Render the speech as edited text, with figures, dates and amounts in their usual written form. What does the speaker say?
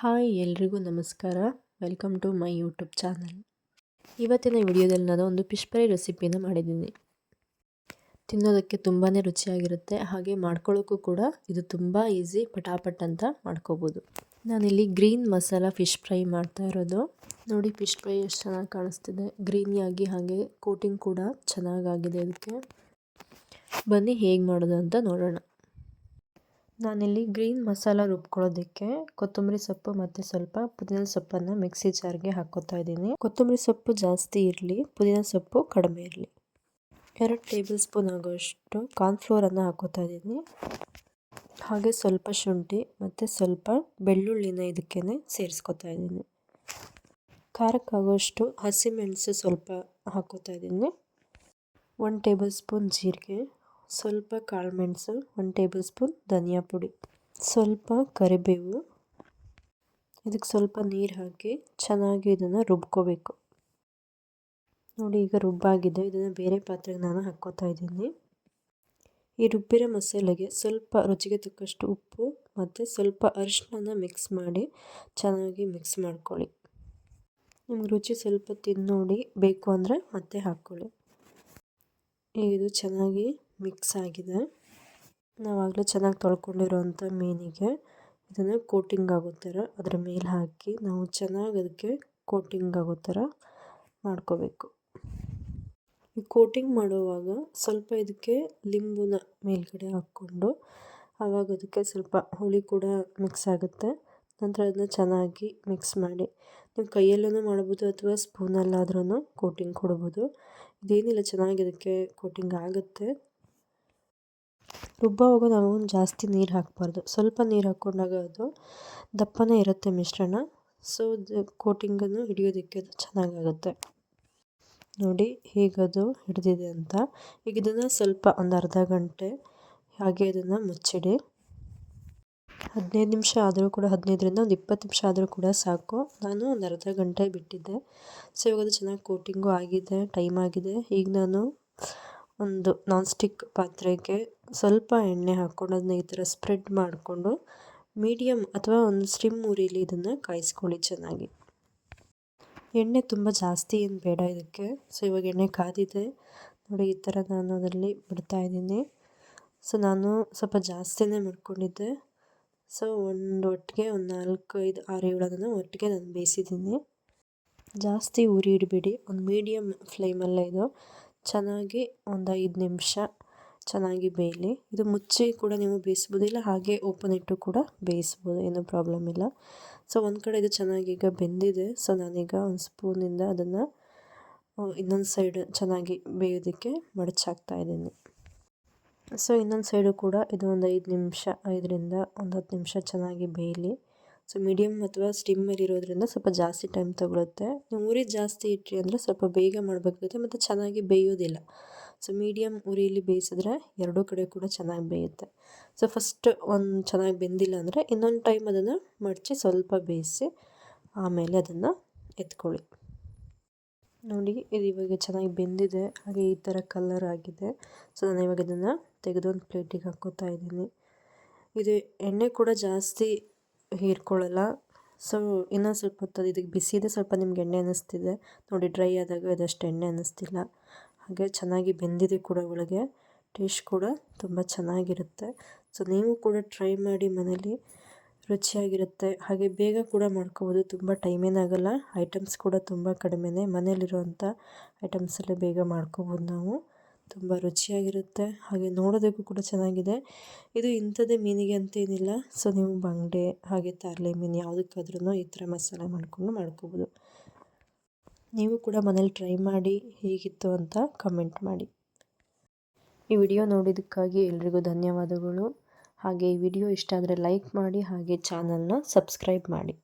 Hi ಎಲ್ರಿಗೂ ನಮಸ್ಕಾರ. Welcome to my YouTube channel. ಇವತ್ತಿನ ವಿಡಿಯೋದಲ್ಲಿ ನಾನು ಒಂದು ಫಿಶ್ ಫ್ರೈ ರೆಸಿಪಿನ ಮಾಡಿದ್ದೀನಿ. ತಿನ್ನೋದಕ್ಕೆ ತುಂಬಾ ರುಚಿಯಾಗಿರುತ್ತೆ, ಹಾಗೆ ಮಾಡ್ಕೊಳ್ಳೋಕ್ಕೂ ಕೂಡ ಇದು ತುಂಬ ಈಸಿ, ಪಟಾಪಟ್ ಅಂತ ಮಾಡ್ಕೋಬೋದು. ನಾನಿಲ್ಲಿ ಗ್ರೀನ್ ಮಸಾಲ ಫಿಶ್ ಫ್ರೈ ಮಾಡ್ತಾ ಇರೋದು. ನೋಡಿ ಫಿಶ್ ಫ್ರೈ ಎಷ್ಟು ಚೆನ್ನಾಗಿ ಕಾಣಿಸ್ತಿದೆ, ಗ್ರೀನಿಯಾಗಿ, ಹಾಗೆ ಕೋಟಿಂಗ್ ಕೂಡ ಚೆನ್ನಾಗಾಗಿದೆ ಇದಕ್ಕೆ. ಬನ್ನಿ ಹೇಗೆ ಮಾಡೋದು ಅಂತ ನೋಡೋಣ. ನಾನಿಲ್ಲಿ ಗ್ರೀನ್ ಮಸಾಲ ರುಬ್ಕೊಳ್ಳೋದಕ್ಕೆ ಕೊತ್ತಂಬರಿ ಸೊಪ್ಪು ಮತ್ತು ಸ್ವಲ್ಪ ಪುದೀನ ಸೊಪ್ಪನ್ನು ಮಿಕ್ಸಿ ಜಾರ್ಗೆ ಹಾಕ್ಕೋತಾ ಇದ್ದೀನಿ. ಕೊತ್ತಂಬರಿ ಸೊಪ್ಪು ಜಾಸ್ತಿ ಇರಲಿ, ಪುದೀನ ಸೊಪ್ಪು ಕಡಿಮೆ ಇರಲಿ. 2 ಟೇಬಲ್ ಸ್ಪೂನ್ ಆಗೋಷ್ಟು ಕಾರ್ನ್ಫ್ಲೋರನ್ನು ಹಾಕ್ಕೋತಾ ಇದ್ದೀನಿ. ಹಾಗೆ ಸ್ವಲ್ಪ ಶುಂಠಿ ಮತ್ತು ಸ್ವಲ್ಪ ಬೆಳ್ಳುಳ್ಳಿನ ಇದಕ್ಕೆ ಸೇರಿಸ್ಕೊತಾ ಇದ್ದೀನಿ. ಖಾರಕ್ಕಾಗೋಷ್ಟು ಹಸಿಮೆಣಸು ಸ್ವಲ್ಪ ಹಾಕ್ಕೋತಾ ಇದ್ದೀನಿ. 1 ಟೇಬಲ್ ಸ್ಪೂನ್ ಜೀರಿಗೆ, ಸ್ವಲ್ಪ ಕಾಳುಮೆಣಸು, 1 ಟೇಬಲ್ ಸ್ಪೂನ್ ಧನಿಯಾ ಪುಡಿ, ಸ್ವಲ್ಪ ಕರಿಬೇವು. ಇದಕ್ಕೆ ಸ್ವಲ್ಪ ನೀರು ಹಾಕಿ ಚೆನ್ನಾಗಿ ಇದನ್ನು ರುಬ್ಕೋಬೇಕು. ನೋಡಿ ಈಗ ರುಬ್ಬಾಗಿದೆ. ಇದನ್ನು ಬೇರೆ ಪಾತ್ರೆಗೆ ನಾನು ಹಾಕ್ಕೋತಾ ಇದ್ದೀನಿ. ಈ ರುಬ್ಬಿರೋ ಮಸಾಲೆಗೆ ಸ್ವಲ್ಪ ರುಚಿಗೆ ತಕ್ಕಷ್ಟು ಉಪ್ಪು ಮತ್ತು ಸ್ವಲ್ಪ ಅರಿಶಿನ ಮಿಕ್ಸ್ ಮಾಡಿ ಚೆನ್ನಾಗಿ ಮಿಕ್ಸ್ ಮಾಡ್ಕೊಳ್ಳಿ. ನಿಮ್ಗೆ ರುಚಿ ಸ್ವಲ್ಪ ತಿಂದು ನೋಡಿ, ಬೇಕು ಅಂದರೆ ಮತ್ತೆ ಹಾಕ್ಕೊಳ್ಳಿ. ಈಗ ಇದು ಚೆನ್ನಾಗಿ ಮಿಕ್ಸ್ ಆಗಿದೆ. ನಾವಾಗಲೇ ಚೆನ್ನಾಗಿ ತೊಳ್ಕೊಂಡಿರೋವಂಥ ಮೀನಿಗೆ ಇದನ್ನು ಕೋಟಿಂಗ್ ಆಗೋ ಥರ ಅದರ ಮೇಲೆ ಹಾಕಿ ನಾವು ಚೆನ್ನಾಗಿ ಅದಕ್ಕೆ ಕೋಟಿಂಗ್ ಆಗೋ ಥರ ಮಾಡ್ಕೋಬೇಕು. ಈ ಕೋಟಿಂಗ್ ಮಾಡುವಾಗ ಸ್ವಲ್ಪ ಇದಕ್ಕೆ ಲಿಂಬುನ ಮೇಲ್ಗಡೆ ಹಾಕ್ಕೊಂಡು, ಆವಾಗ ಅದಕ್ಕೆ ಸ್ವಲ್ಪ ಹುಳಿ ಕೂಡ ಮಿಕ್ಸ್ ಆಗುತ್ತೆ. ನಂತರ ಅದನ್ನ ಚೆನ್ನಾಗಿ ಮಿಕ್ಸ್ ಮಾಡಿ ನೀವು ಕೈಯಲ್ಲೂ ಮಾಡ್ಬೋದು ಅಥವಾ ಸ್ಪೂನಲ್ಲಾದ್ರೂ ಕೋಟಿಂಗ್ ಕೊಡ್ಬೋದು. ಇದೇನಿಲ್ಲ, ಚೆನ್ನಾಗಿ ಅದಕ್ಕೆ ಕೋಟಿಂಗ್ ಆಗುತ್ತೆ. ರುಬ್ಬುವಾಗ ನಾವು ಜಾಸ್ತಿ ನೀರು ಹಾಕಬಾರ್ದು, ಸ್ವಲ್ಪ ನೀರು ಹಾಕ್ಕೊಂಡಾಗ ಅದು ದಪ್ಪನೇ ಇರುತ್ತೆ ಮಿಶ್ರಣ. ಸೊ ಕೋಟಿಂಗನ್ನು ಹಿಡಿಯೋದಕ್ಕೆ ಅದು ಚೆನ್ನಾಗಾಗುತ್ತೆ. ನೋಡಿ ಹೇಗದು ಹಿಡಿದಿದೆ ಅಂತ. ಈಗ ಇದನ್ನು ಸ್ವಲ್ಪ ಒಂದು ಅರ್ಧ ಗಂಟೆ ಹಾಗೆ ಅದನ್ನು ಮುಚ್ಚಿಡಿ. 15 ನಿಮಿಷ ಆದರೂ ಕೂಡ, 15ರಿಂದ ಒಂದು 20 ನಿಮಿಷ ಆದರೂ ಕೂಡ ಸಾಕು. ನಾನು ಒಂದು ಅರ್ಧ ಗಂಟೆ ಬಿಟ್ಟಿದ್ದೆ. ಸೊ ಇವಾಗ ಅದು ಚೆನ್ನಾಗಿ ಕೋಟಿಂಗು ಆಗಿದೆ, ಟೈಮ್ ಆಗಿದೆ. ಈಗ ನಾನು ಒಂದು ನಾನ್ ಸ್ಟಿಕ್ ಪಾತ್ರೆಗೆ ಸ್ವಲ್ಪ ಎಣ್ಣೆ ಹಾಕ್ಕೊಂಡು ಅದನ್ನ ಈ ಥರ ಸ್ಪ್ರೆಡ್ ಮಾಡಿಕೊಂಡು ಮೀಡಿಯಮ್ ಅಥವಾ ಒಂದು ಸ್ಟಿಮ್ ಉರಿಲಿ ಇದನ್ನು ಕಾಯಿಸ್ಕೊಳ್ಳಿ ಚೆನ್ನಾಗಿ. ಎಣ್ಣೆ ತುಂಬ ಜಾಸ್ತಿ ಏನು ಬೇಡ ಇದಕ್ಕೆ. ಸೊ ಇವಾಗ ಎಣ್ಣೆ ಕಾದಿದೆ ನೋಡಿ, ಈ ಥರ ನಾನು ಅದರಲ್ಲಿ ಬಿಡ್ತಾ ಇದ್ದೀನಿ. ಸೊ ನಾನು ಸ್ವಲ್ಪ ಜಾಸ್ತಿನೇ ಮಾಡ್ಕೊಂಡಿದ್ದೆ. ಸೊ ಒಟ್ಟಿಗೆ ಒಂದು 4, 5, 6, 7 ಅದನ್ನು ಒಟ್ಟಿಗೆ ನಾನು ಬೇಯಿಸಿದ್ದೀನಿ. ಜಾಸ್ತಿ ಉರಿ ಇಡಬೇಡಿ, ಒಂದು ಮೀಡಿಯಮ್ ಫ್ಲೇಮಲ್ಲೇ ಇದು ಚೆನ್ನಾಗಿ ಒಂದು 5 ನಿಮಿಷ ಚೆನ್ನಾಗಿ ಬೇಯಲಿ. ಇದು ಮುಚ್ಚಿ ಕೂಡ ನೀವು ಬೇಯಿಸ್ಬೋದು, ಇಲ್ಲ ಹಾಗೆ ಓಪನ್ ಇಟ್ಟು ಕೂಡ ಬೇಯಿಸ್ಬೋದು, ಏನೂ ಪ್ರಾಬ್ಲಮ್ ಇಲ್ಲ. ಸೊ ಒಂದು ಕಡೆ ಇದು ಚೆನ್ನಾಗಿ ಈಗ ಬೆಂದಿದೆ. ಸೊ ನಾನೀಗ ಒಂದು ಸ್ಪೂನಿಂದ ಅದನ್ನು ಇನ್ನೊಂದು ಸೈಡ್ ಚೆನ್ನಾಗಿ ಬೇಯೋದಕ್ಕೆ ಮಡಚಾಕ್ತಾ ಇದ್ದೀನಿ. ಸೊ ಇನ್ನೊಂದು ಸೈಡು ಕೂಡ ಇದು ಒಂದು 5 ನಿಮಿಷ, 5ರಿಂದ ಒಂದು 10 ನಿಮಿಷ ಚೆನ್ನಾಗಿ ಬೇಯಲಿ. ಸೊ ಮೀಡಿಯಮ್ ಅಥವಾ ಸ್ಟಿಮ್ಮಲ್ಲಿ ಇರೋದ್ರಿಂದ ಸ್ವಲ್ಪ ಜಾಸ್ತಿ ಟೈಮ್ ತೊಗೊಳುತ್ತೆ. ನೀವು ಉರಿ ಜಾಸ್ತಿ ಇಟ್ರಿ ಅಂದರೆ ಸ್ವಲ್ಪ ಬೇಗ ಮಾಡಬೇಕಾಗುತ್ತೆ ಮತ್ತು ಚೆನ್ನಾಗಿ ಬೇಯೋದಿಲ್ಲ. ಸೊ ಮೀಡಿಯಮ್ ಉರಿಯಲ್ಲಿ ಬೇಯಿಸಿದ್ರೆ ಎರಡೂ ಕಡೆ ಕೂಡ ಚೆನ್ನಾಗಿ ಬೇಯುತ್ತೆ. ಸೊ ಫಸ್ಟ್ ಒಂದು ಚೆನ್ನಾಗಿ ಬೆಂದಿಲ್ಲ ಅಂದರೆ ಇನ್ನೊಂದು ಟೈಮ್ ಅದನ್ನು ಮಡಚಿ ಸ್ವಲ್ಪ ಬೇಯಿಸಿ ಆಮೇಲೆ ಅದನ್ನು ಎತ್ಕೊಳ್ಳಿ. ನೋಡಿ ಇದು ಇವಾಗ ಚೆನ್ನಾಗಿ ಬೆಂದಿದೆ, ಹಾಗೆ ಈ ಥರ ಕಲರ್ ಆಗಿದೆ. ಸೊ ನಾನು ಇವಾಗ ಇದನ್ನು ತೆಗೆದು ಒಂದು ಪ್ಲೇಟಿಗೆ ಹಾಕ್ಕೋತಾ ಇದ್ದೀನಿ. ಇದು ಎಣ್ಣೆ ಕೂಡ ಜಾಸ್ತಿ ಹೀರ್ಕೊಳ್ಳಲ್ಲ. ಸೊ ಇನ್ನೂ ಸ್ವಲ್ಪ ಹೊತ್ತು ಇದಕ್ಕೆ ಬಿಸಿ ಇದೆ, ಸ್ವಲ್ಪ ನಿಮ್ಗೆ ಎಣ್ಣೆ ಅನ್ನಿಸ್ತಿದೆ ನೋಡಿ. ಡ್ರೈ ಆದಾಗ ಇದಷ್ಟು ಎಣ್ಣೆ ಅನ್ನಿಸ್ತಿಲ್ಲ. ಹಾಗೆ ಚೆನ್ನಾಗಿ ಬೆಂದಿದೆ ಕೂಡ ಒಳಗೆ. ಟೇಸ್ಟ್ ಕೂಡ ತುಂಬ ಚೆನ್ನಾಗಿರುತ್ತೆ. ಸೊ ನೀವು ಕೂಡ ಟ್ರೈ ಮಾಡಿ ಮನೇಲಿ, ರುಚಿಯಾಗಿರುತ್ತೆ. ಹಾಗೆ ಬೇಗ ಕೂಡ ಮಾಡ್ಕೋಬೋದು, ತುಂಬ ಟೈಮ್ ಏನಾಗಲ್ಲ. ಐಟಮ್ಸ್ ಕೂಡ ತುಂಬ ಕಡಿಮೆನೇ, ಮನೇಲಿರುವಂಥ ಐಟಮ್ಸಲ್ಲೇ ಬೇಗ ಮಾಡ್ಕೋಬೋದು ನಾವು. ತುಂಬ ರುಚಿಯಾಗಿರುತ್ತೆ, ಹಾಗೆ ನೋಡೋದಕ್ಕೂ ಕೂಡ ಚೆನ್ನಾಗಿದೆ. ಇದು ಇಂಥದ್ದೇ ಮೀನಿಗೆ ಅಂತೇನಿಲ್ಲ. ಸೊ ನೀವು ಬಂಗಡೆ ಹಾಗೆ ತಾರ್ಲೆ ಮೀನು ಯಾವುದಕ್ಕಾದ್ರೂ ಈ ಥರ ಮಸಾಲೆ ಮಾಡಿಕೊಂಡು ಮಾಡ್ಕೋಬೋದು. ನೀವು ಕೂಡ ಮನೇಲಿ ಟ್ರೈ ಮಾಡಿ ಹೇಗಿತ್ತು ಅಂತ ಕಮೆಂಟ್ ಮಾಡಿ. ಈ ವಿಡಿಯೋ ನೋಡಿದ್ದಕ್ಕಾಗಿ ಎಲ್ರಿಗೂ ಧನ್ಯವಾದಗಳು. ಹಾಗೆ ಈ ವಿಡಿಯೋ ಇಷ್ಟ ಆದರೆ ಲೈಕ್ ಮಾಡಿ, ಹಾಗೆ ಚಾನಲ್ನ ಸಬ್ಸ್ಕ್ರೈಬ್ ಮಾಡಿ.